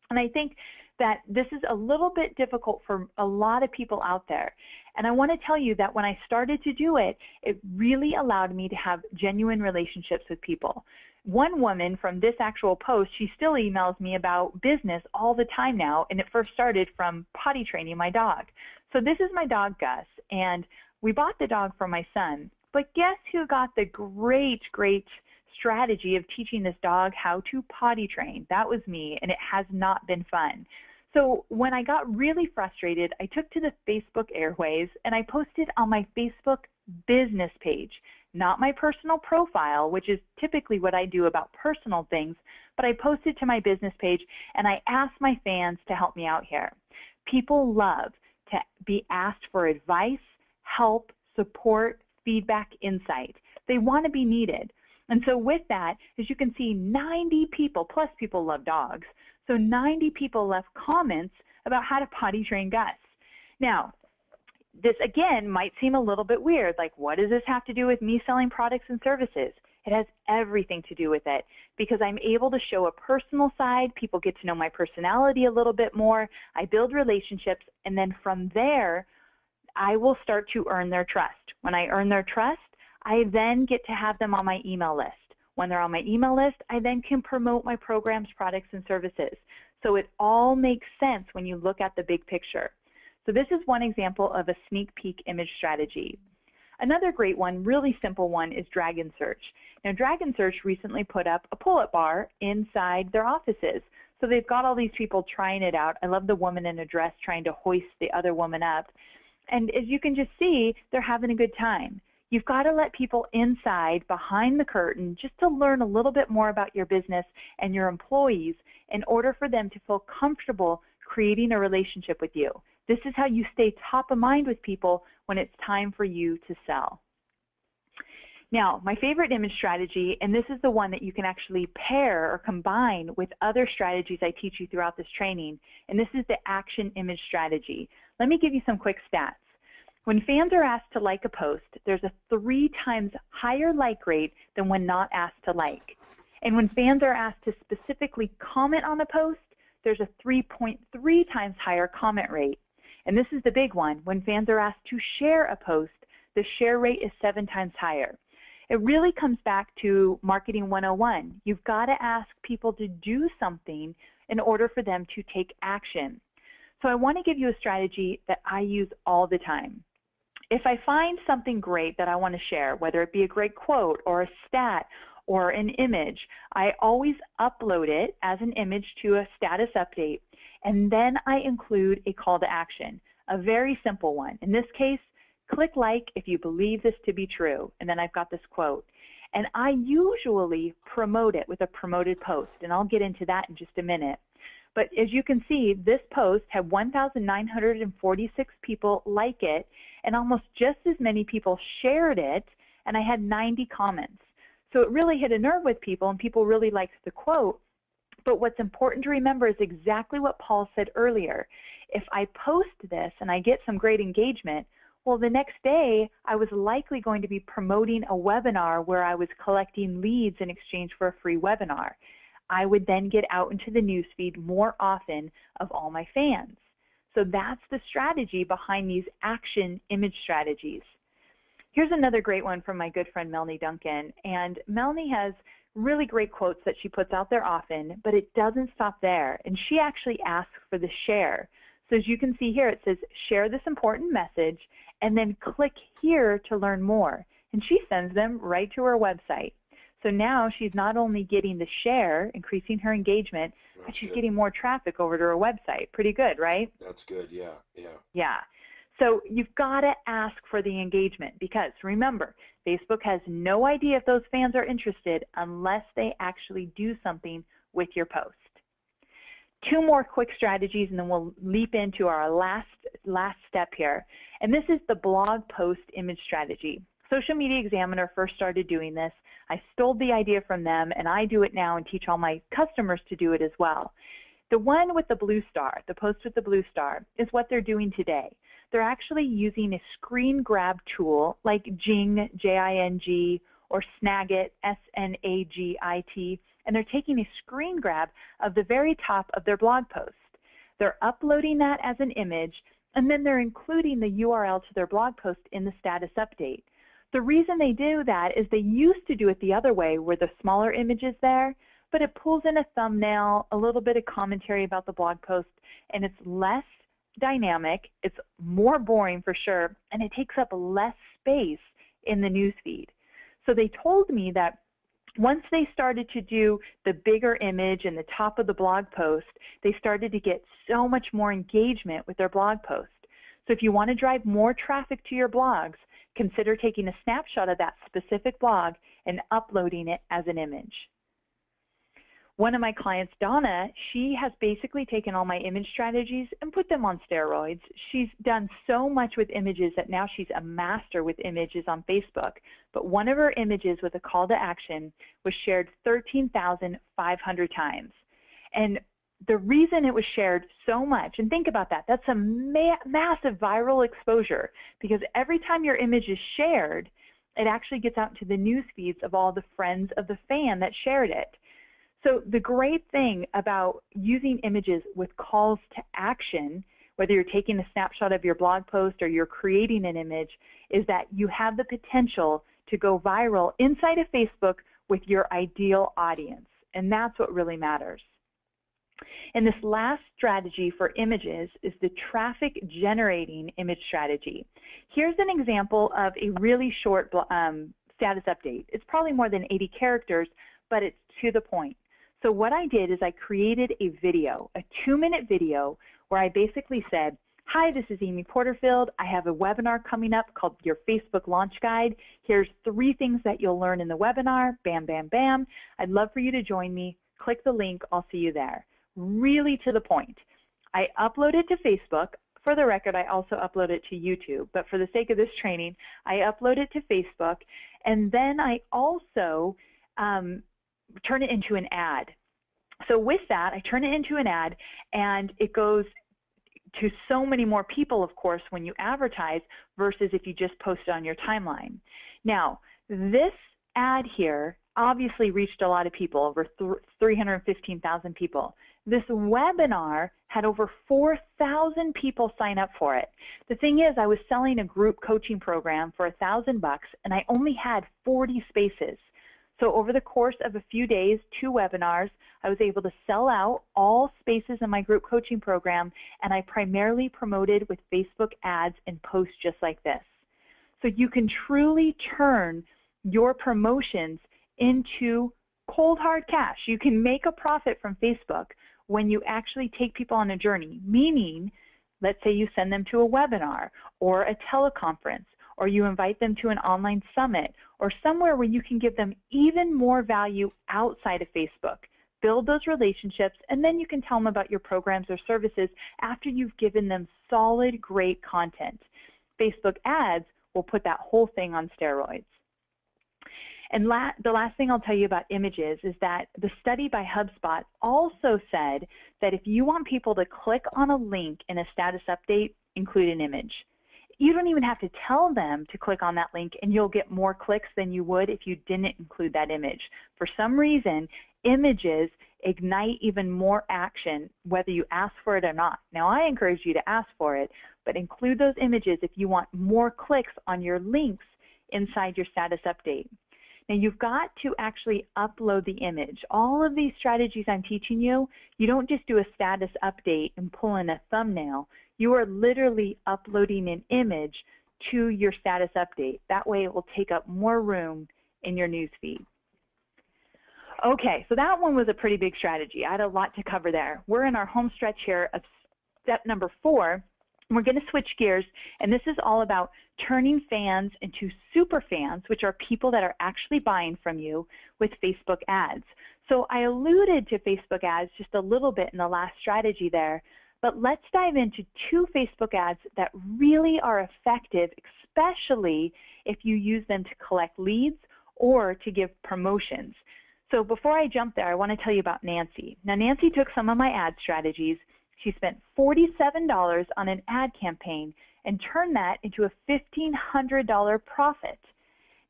And I think that this is a little bit difficult for a lot of people out there. And I want to tell you that when I started to do it, it really allowed me to have genuine relationships with people. One woman from this actual post, she still emails me about business all the time now, and it first started from potty training my dog. So this is my dog, Gus, and we bought the dog for my son. But guess who got the great strategy of teaching this dog how to potty train? That was me, and it has not been fun. So when I got really frustrated, I took to the Facebook airways and I posted on my Facebook business page, not my personal profile, which is typically what I do about personal things, but I posted to my business page and I asked my fans to help me out here. People love to be asked for advice, help, support, feedback, insight. They want to be needed. And so with that, as you can see, 90 people, plus people love dogs, so 90 people left comments about how to potty train Gus. Now, this again might seem a little bit weird, like what does this have to do with me selling products and services? It has everything to do with it because I'm able to show a personal side. People get to know my personality a little bit more. I build relationships, and then from there, I will start to earn their trust. When I earn their trust, I then get to have them on my email list. When they're on my email list, I then can promote my programs, products, and services. So it all makes sense when you look at the big picture. So this is one example of a sneak peek image strategy. Another great one, really simple one, is Dragon Search. Now, Dragon Search recently put up a pull-up bar inside their offices. So they've got all these people trying it out. I love the woman in a dress trying to hoist the other woman up. And as you can just see, they're having a good time. You've got to let people inside, behind the curtain, just to learn a little bit more about your business and your employees in order for them to feel comfortable creating a relationship with you. This is how you stay top of mind with people when it's time for you to sell. Now, my favorite image strategy, and this is the one that you can actually pair or combine with other strategies I teach you throughout this training, and this is the action image strategy. Let me give you some quick stats. When fans are asked to like a post, there's a 3 times higher like rate than when not asked to like. And when fans are asked to specifically comment on a post, there's a 3.3 times higher comment rate. And this is the big one. When fans are asked to share a post, the share rate is 7 times higher. It really comes back to Marketing 101. You've got to ask people to do something in order for them to take action. So I want to give you a strategy that I use all the time. If I find something great that I want to share, whether it be a great quote or a stat or an image, I always upload it as an image to a status update, and then I include a call to action, a very simple one. In this case, click like if you believe this to be true, and then I've got this quote. And I usually promote it with a promoted post, and I'll get into that in just a minute. But as you can see, this post had 1,946 people like it, and almost just as many people shared it, and I had 90 comments. So it really hit a nerve with people, and people really liked the quote. But what's important to remember is exactly what Paul said earlier. If I post this and I get some great engagement, well, the next day I was likely going to be promoting a webinar where I was collecting leads in exchange for a free webinar. I would then get out into the newsfeed more often of all my fans. So that's the strategy behind these action image strategies. Here's another great one from my good friend Melanie Duncan. And Melanie has really great quotes that she puts out there often, but it doesn't stop there. And she actually asks for the share. So as you can see here, it says, share this important message, and then click here to learn more. And she sends them right to her website. So now she's not only getting the share, increasing her engagement, but she's getting more traffic over to her website. Pretty good, right? That's good, yeah. Yeah. So you've got to ask for the engagement because remember, Facebook has no idea if those fans are interested unless they actually do something with your post. 2 more quick strategies and then we'll leap into our last step here. And this is the blog post image strategy. Social Media Examiner first started doing this. I stole the idea from them and I do it now and teach all my customers to do it as well. The one with the blue star, the post with the blue star, is what they're doing today. They're actually using a screen grab tool like Jing, J-I-N-G, or Snagit, S-N-A-G-I-T, and they're taking a screen grab of the very top of their blog post. They're uploading that as an image, and then they're including the URL to their blog post in the status update. The reason they do that is they used to do it the other way, where the smaller image is there, but it pulls in a thumbnail, a little bit of commentary about the blog post, and it's less dynamic, it's more boring for sure, and it takes up less space in the newsfeed. So they told me that once they started to do the bigger image in the top of the blog post, they started to get so much more engagement with their blog post. So if you want to drive more traffic to your blogs, consider taking a snapshot of that specific blog and uploading it as an image. One of my clients, Donna, she has basically taken all my image strategies and put them on steroids. She's done so much with images that now she's a master with images on Facebook. But one of her images with a call to action was shared 13,500 times. And the reason it was shared so much, and think about that, that's a massive viral exposure, because every time your image is shared, it actually gets out into the news feeds of all the friends of the fan that shared it. So the great thing about using images with calls to action, whether you're taking a snapshot of your blog post or you're creating an image, is that you have the potential to go viral inside of Facebook with your ideal audience. And that's what really matters. And this last strategy for images is the traffic generating image strategy. Here's an example of a really short status update. It's probably more than 80 characters, but it's to the point. So what I did is I created a video, a 2-minute video, where I basically said, hi, this is Amy Porterfield. I have a webinar coming up called Your Facebook Launch Guide. Here's 3 things that you'll learn in the webinar. Bam, bam, bam. I'd love for you to join me. Click the link. I'll see you there. Really to the point. I upload it to Facebook. For the record, I also upload it to YouTube. But for the sake of this training, I upload it to Facebook. And then I also turn it into an ad. So with that, I turn it into an ad, and it goes to so many more people, of course, when you advertise versus if you just post it on your timeline. Now, this ad here obviously reached a lot of people, over 315,000 people. This webinar had over 4,000 people sign up for it. The thing is, I was selling a group coaching program for $1,000, and I only had 40 spaces. So over the course of a few days, 2 webinars, I was able to sell out all spaces in my group coaching program, and I primarily promoted with Facebook ads and posts just like this. So you can truly turn your promotions into cold hard cash. You can make a profit from Facebook when you actually take people on a journey, meaning, let's say you send them to a webinar or a teleconference, or you invite them to an online summit, or somewhere where you can give them even more value outside of Facebook. Build those relationships, and then you can tell them about your programs or services after you've given them solid, great content. Facebook ads will put that whole thing on steroids. And the last thing I'll tell you about images is that the study by HubSpot also said that if you want people to click on a link in a status update, include an image. You don't even have to tell them to click on that link, and you'll get more clicks than you would if you didn't include that image. For some reason, images ignite even more action, whether you ask for it or not. Now, I encourage you to ask for it, but include those images if you want more clicks on your links inside your status update. Now, you've got to actually upload the image. All of these strategies I'm teaching you, you don't just do a status update and pull in a thumbnail. You are literally uploading an image to your status update. That way it will take up more room in your news feed. Okay, so that one was a pretty big strategy. I had a lot to cover there. We're in our home stretch here of step number 4. We're going to switch gears, and this is all about turning fans into super fans, which are people that are actually buying from you with Facebook ads. So I alluded to Facebook ads just a little bit in the last strategy there, but let's dive into 2 Facebook ads that really are effective, especially if you use them to collect leads or to give promotions. So before I jump there, I want to tell you about Nancy. Now, Nancy took some of my ad strategies. She spent $47 on an ad campaign and turned that into a $1,500 profit.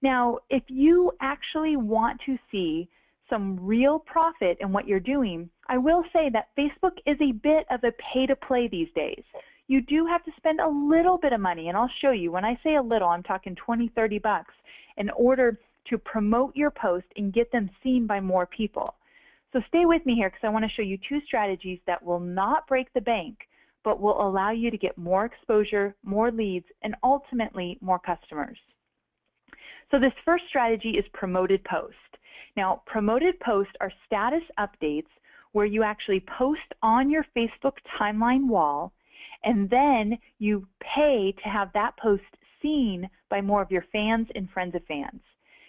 Now, if you actually want to see some real profit in what you're doing, I will say that Facebook is a bit of a pay-to-play these days. You do have to spend a little bit of money, and I'll show you. When I say a little, I'm talking 20, 30 bucks in order to promote your post and get them seen by more people. So stay with me here because I want to show you two strategies that will not break the bank, but will allow you to get more exposure, more leads, and ultimately more customers. So this first strategy is promoted post. Now, promoted posts are status updates where you actually post on your Facebook timeline wall, and then you pay to have that post seen by more of your fans and friends of fans.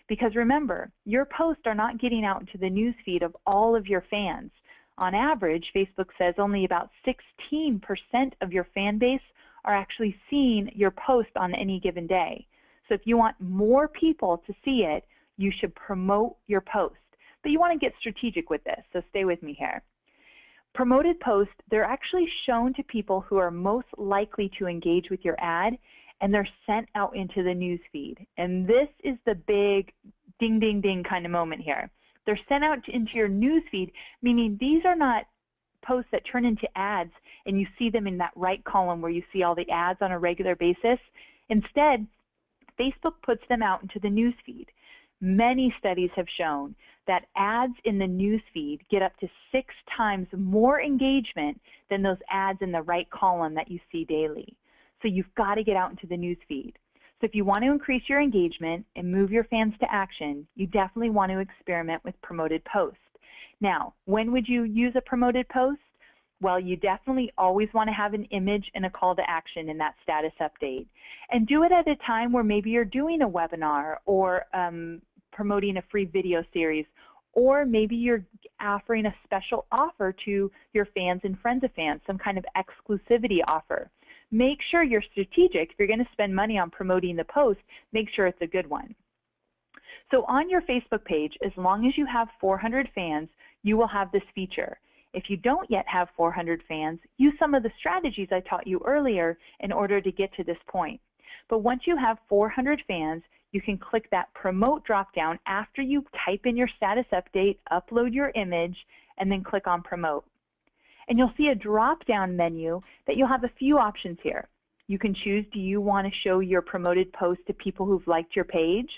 Because remember, your posts are not getting out into the news feed of all of your fans. On average, Facebook says only about 16% of your fan base are actually seeing your post on any given day. So if you want more people to see it, you should promote your post. But you want to get strategic with this, so stay with me here. Promoted posts, they're actually shown to people who are most likely to engage with your ad, and they're sent out into the news feed. And this is the big ding, ding, ding kind of moment here. They're sent out into your news feed, meaning these are not posts that turn into ads and you see them in that right column where you see all the ads on a regular basis. Instead, Facebook puts them out into the news feed. Many studies have shown that ads in the news feed get up to 6 times more engagement than those ads in the right column that you see daily. So you've got to get out into the news feed. So if you want to increase your engagement and move your fans to action, you definitely want to experiment with promoted posts. Now, when would you use a promoted post? Well, you definitely always want to have an image and a call to action in that status update. And do it at a time where maybe you're doing a webinar or promoting a free video series, or maybe you're offering a special offer to your fans and friends of fans, some kind of exclusivity offer. Make sure you're strategic. If you're going to spend money on promoting the post, make sure it's a good one. So on your Facebook page, as long as you have 400 fans, you will have this feature. If you don't yet have 400 fans, use some of the strategies I taught you earlier in order to get to this point. But once you have 400 fans, you can click that promote dropdown after you type in your status update, upload your image, and then click on promote. And you'll see a drop-down menu that you'll have a few options here. You can choose, do you want to show your promoted post to people who've liked your page,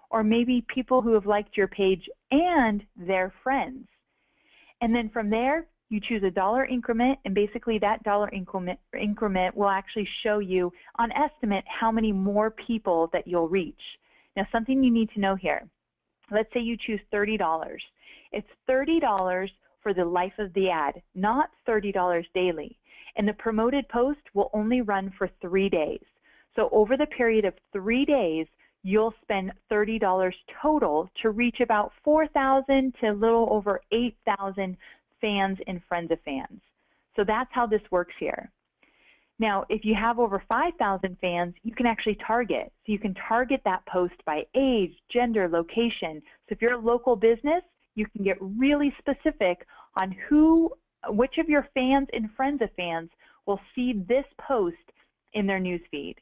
or maybe people who have liked your page and their friends. And then from there, you choose a dollar increment, and basically that dollar increment will actually show you on estimate how many more people that you'll reach. Now, something you need to know here. Let's say you choose $30. It's $30 for the life of the ad, not $30 daily. And the promoted post will only run for 3 days. So over the period of 3 days, you'll spend $30 total to reach about 4,000 to a little over 8,000 fans and friends of fans. So that's how this works here. Now, if you have over 5,000 fans, you can actually target. So you can target that post by age, gender, location. So if you're a local business, you can get really specific on which of your fans and friends of fans will see this post in their news feed.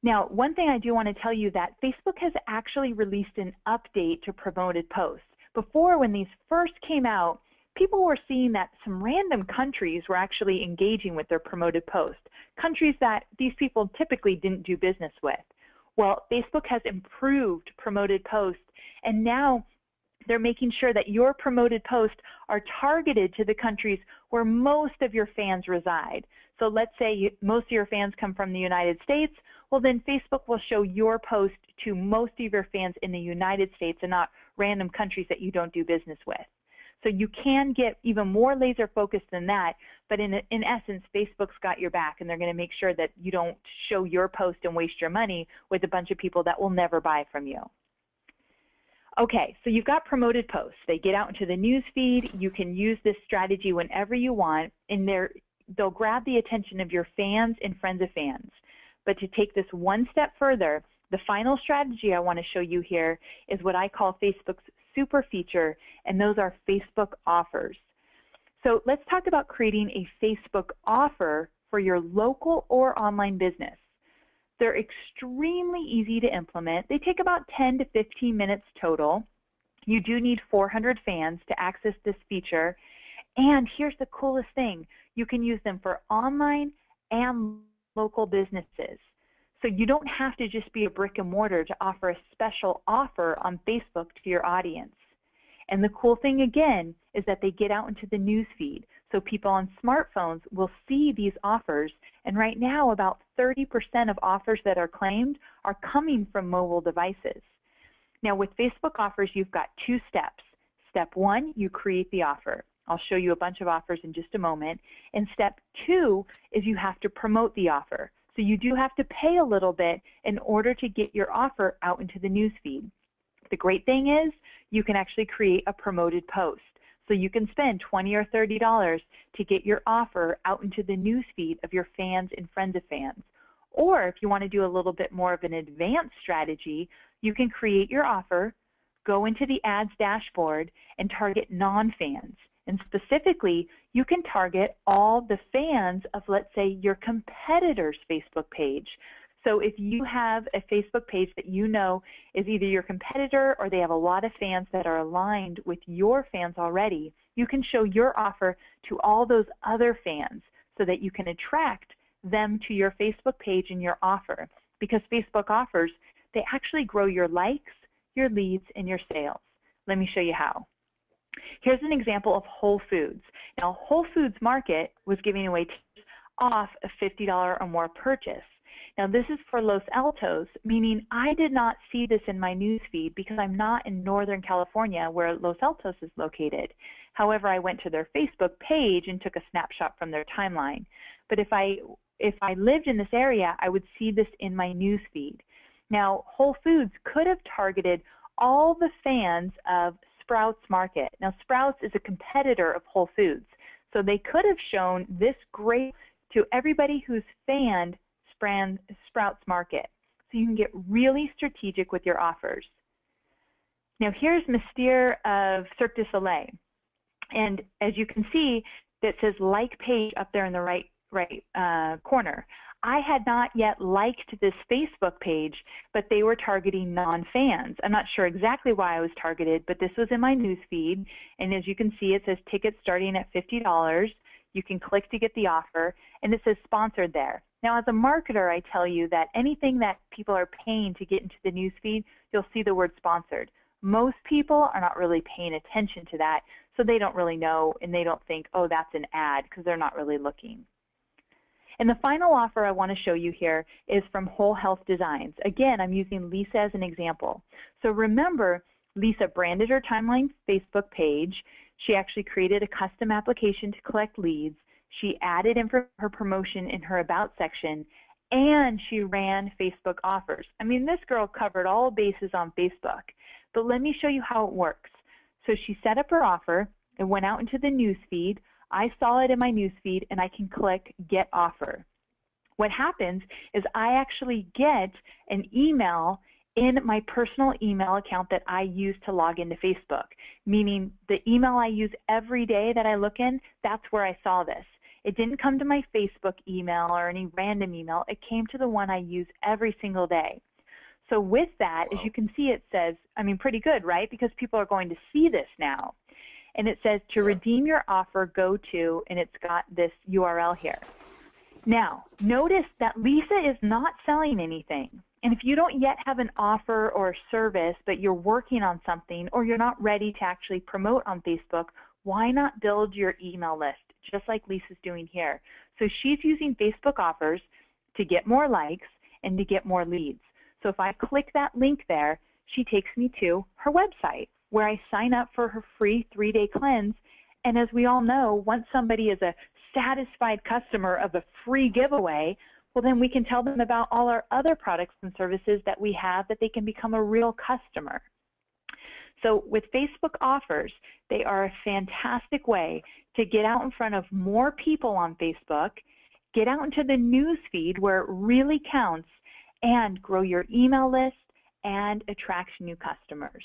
Now, one thing I do want to tell you that Facebook has actually released an update to promoted posts. Before, when these first came out, people were seeing that some random countries were actually engaging with their promoted posts, countries that these people typically didn't do business with. Well, Facebook has improved promoted posts, and now they're making sure that your promoted posts are targeted to the countries where most of your fans reside. So let's say most of your fans come from the United States. Well, then Facebook will show your post to most of your fans in the United States and not random countries that you don't do business with. So you can get even more laser focused than that, but in essence, Facebook's got your back, and they're going to make sure that you don't show your post and waste your money with a bunch of people that will never buy from you. Okay, so you've got promoted posts. They get out into the news feed. You can use this strategy whenever you want, and they'll grab the attention of your fans and friends of fans. But to take this one step further, the final strategy I want to show you here is what I call Facebook's super feature, and those are Facebook offers. So let's talk about creating a Facebook offer for your local or online business. They're extremely easy to implement. They take about 10 to 15 minutes total. You do need 400 fans to access this feature. And here's the coolest thing. You can use them for online and local businesses. So you don't have to just be a brick and mortar to offer a special offer on Facebook to your audience. And the cool thing again is that they get out into the news feed. So people on smartphones will see these offers. And right now about 30% of offers that are claimed are coming from mobile devices. Now with Facebook offers, you've got two steps. Step one, you create the offer. I'll show you a bunch of offers in just a moment. And step two is you have to promote the offer. So you do have to pay a little bit in order to get your offer out into the news feed. The great thing is you can actually create a promoted post. So you can spend $20 or $30 to get your offer out into the news feed of your fans and friends of fans. Or if you want to do a little bit more of an advanced strategy, you can create your offer, go into the ads dashboard, and target non-fans. And specifically, you can target all the fans of, let's say, your competitor's Facebook page. So if you have a Facebook page that you know is either your competitor or they have a lot of fans that are aligned with your fans already, you can show your offer to all those other fans so that you can attract them to your Facebook page and your offer. Because Facebook offers, they actually grow your likes, your leads, and your sales. Let me show you how. Here's an example of Whole Foods. Now, Whole Foods Market was giving away tickets off a $50 or more purchase. Now, this is for Los Altos, meaning I did not see this in my news feed because I'm not in Northern California where Los Altos is located. However, I went to their Facebook page and took a snapshot from their timeline. But if I lived in this area, I would see this in my news feed. Now, Whole Foods could have targeted all the fans of Sprouts Market. Now, Sprouts is a competitor of Whole Foods. So they could have shown this great to everybody who's fanned Sprouts Market. So you can get really strategic with your offers. Now, here's Mystere of Cirque du Soleil. And as you can see, that says like page up there in the right corner. I had not yet liked this Facebook page, but they were targeting non-fans. I'm not sure exactly why I was targeted, but this was in my news feed. And as you can see, it says tickets starting at $50. You can click to get the offer, and it says sponsored there. Now, as a marketer, I tell you that anything that people are paying to get into the news feed, you'll see the word sponsored. Most people are not really paying attention to that, so they don't really know, and they don't think, oh, that's an ad, because they're not really looking. And the final offer I want to show you here is from Whole Health Designs. Again, I'm using Lisa as an example. So remember, Lisa branded her Timeline Facebook page. She actually created a custom application to collect leads. She added in for her promotion in her About section, and she ran Facebook offers. I mean, this girl covered all bases on Facebook. But let me show you how it works. So she set up her offer. It went out into the news feed. I saw it in my news feed, and I can click Get Offer. What happens is I actually get an email in my personal email account that I use to log into Facebook, meaning the email I use every day that I look in, that's where I saw this. It didn't come to my Facebook email or any random email. It came to the one I use every single day. So with that, as you can see, it says, I mean, pretty good, right? Because people are going to see this now. And it says to redeem your offer, go to, and it's got this URL here. Now, notice that Lisa is not selling anything. And if you don't yet have an offer or a service, but you're working on something, or you're not ready to actually promote on Facebook, why not build your email list, just like Lisa's doing here? So she's using Facebook offers to get more likes and to get more leads. So if I click that link there, she takes me to her website, where I sign up for her free 3-day cleanse. And as we all know, once somebody is a satisfied customer of a free giveaway, well, then we can tell them about all our other products and services that we have that they can become a real customer. So with Facebook offers, they are a fantastic way to get out in front of more people on Facebook, get out into the news feed where it really counts, and grow your email list and attract new customers.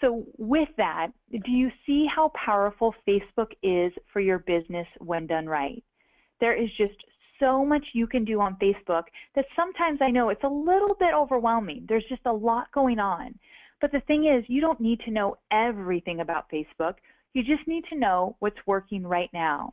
So with that, do you see how powerful Facebook is for your business when done right? There is just so much you can do on Facebook that sometimes I know it's a little bit overwhelming. There's just a lot going on. But the thing is, you don't need to know everything about Facebook. You just need to know what's working right now.